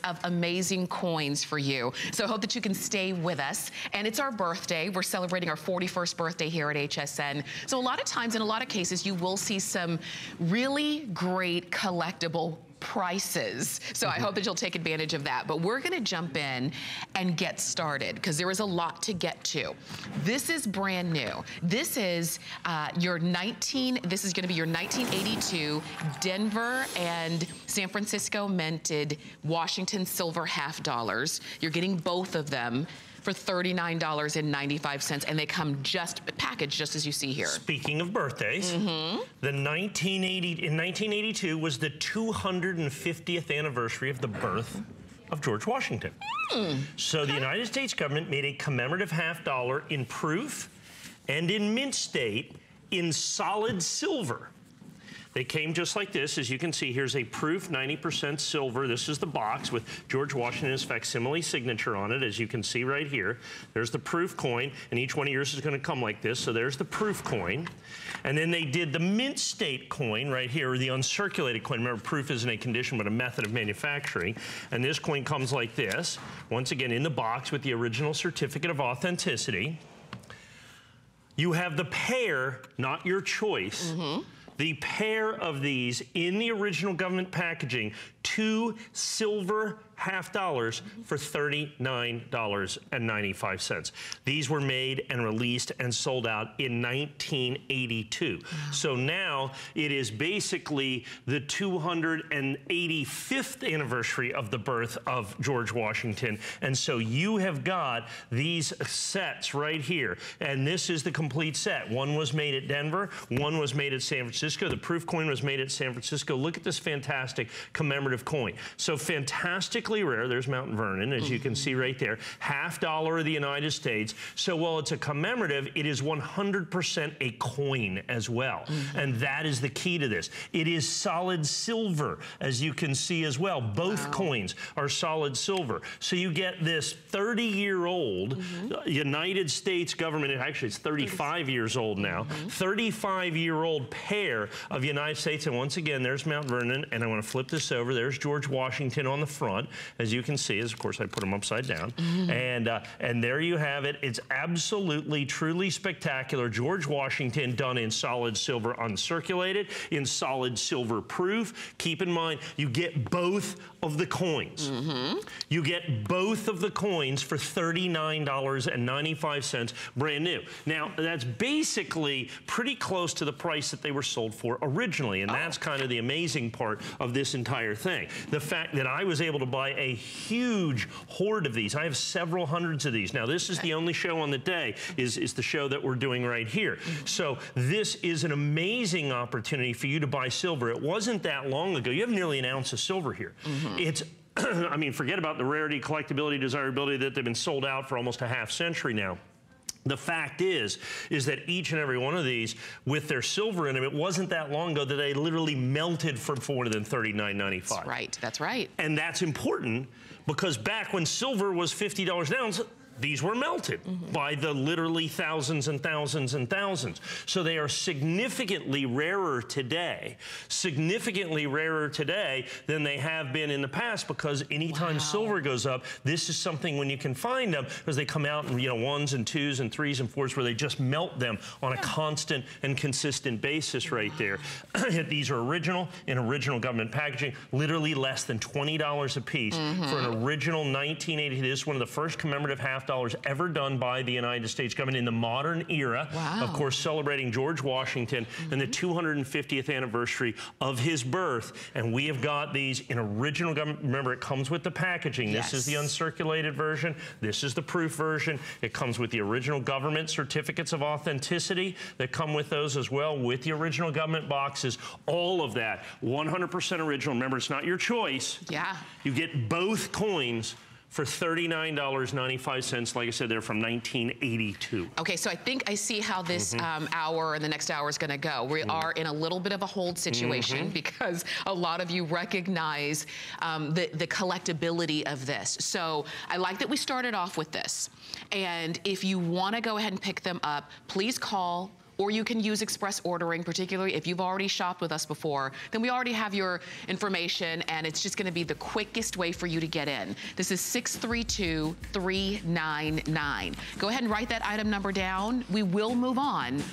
of amazing coins for you. So I hope that you can stay with us. And it's our birthday. We're celebrating our 41st birthday here at HSN. So a lot of times, in a lot of cases, you will see some really great collectible prices. So I hope that you'll take advantage of that. But we're gonna jump in and get started because there is a lot to get to. This is brand new. This is this is gonna be your 1982 Denver and San Francisco minted Washington silver half dollars. You're getting both of them for $39.95, and they come packaged just as you see here. Speaking of birthdays, in 1982 was the 250th anniversary of the birth of George Washington. So the United States government made a commemorative half dollar in proof and in mint state in solid silver. They came just like this. As you can see, here's a proof 90% silver. This is the box with George Washington's facsimile signature on it, as you can see right here. There's the proof coin, and each one of yours is going to come like this. So there's the proof coin. And then they did the mint state coin right here, or the uncirculated coin. Remember, proof isn't a condition, but a method of manufacturing. And this coin comes like this, once again in the box with the original certificate of authenticity. You have the pair, not your choice. The pair of these in the original government packaging, 2 silver half dollars for $39.95. These were made and released and sold out in 1982. So now it is basically the 285th anniversary of the birth of George Washington. And so you have got these sets right here. And this is the complete set. One was made at Denver, one was made at San Francisco. The proof coin was made at San Francisco. Look at this fantastic commemorative coin. So fantastically rare. There's Mount Vernon, as you can see right there. Half dollar of the United States. So while it's a commemorative, it is 100% a coin as well. And that is the key to this. It is solid silver, as you can see as well. Both coins are solid silver. So you get this 30-year-old United States government, actually it's 35 years old now, 35-year-old pair of United States. And once again, there's Mount Vernon, and I want to flip this over. There's George Washington on the front, as you can see, as of course I put them upside down. And there you have it. It's absolutely, truly spectacular. George Washington done in solid silver uncirculated, in solid silver proof. Keep in mind, you get both of the coins. You get both of the coins for $39.95, brand new. Now, that's basically pretty close to the price that they were sold for originally, and that's kind of the amazing part of this entire thing. The fact that I was able to buy a huge hoard of these. I have several hundreds of these. Now, this is the only show on the day, is the show that we're doing right here. So this is an amazing opportunity for you to buy silver. It wasn't that long ago. You have nearly an ounce of silver here. It's I mean, forget about the rarity, collectability, desirability that they've been sold out for almost a half century now. The fact is that each and every one of these, with their silver in them, it wasn't that long ago that they literally melted for more than $39.95. That's right, that's right. And that's important because back when silver was $50 an ounce, these were melted by the literally thousands and thousands and thousands. So they are significantly rarer today than they have been in the past, because anytime silver goes up, this is something when you can find them, because they come out in, you know, 1s and 2s and 3s and 4s where they just melt them on a constant and consistent basis right there. These are original, in original government packaging, literally less than $20 a piece for an original 1980. This is one of the first commemorative half dollars ever done by the United States government in the modern era. Of course, celebrating George Washington and the 250th anniversary of his birth. And we have got these in original government. Remember, it comes with the packaging. This is the uncirculated version. This is the proof version. It comes with the original government certificates of authenticity that come with those as well, with the original government boxes. All of that, 100% original. Remember, it's not your choice. You get both coins for $39.95. Like I said, they're from 1982. Okay, so I think I see how this hour and the next hour is gonna go. We are in a little bit of a hold situation because a lot of you recognize the collectability of this. So I like that we started off with this. And if you wanna go ahead and pick them up, please call or you can use express ordering, particularly if you've already shopped with us before, then we already have your information, and it's just gonna be the quickest way for you to get in. This is 632-399. Go ahead and write that item number down. We will move on.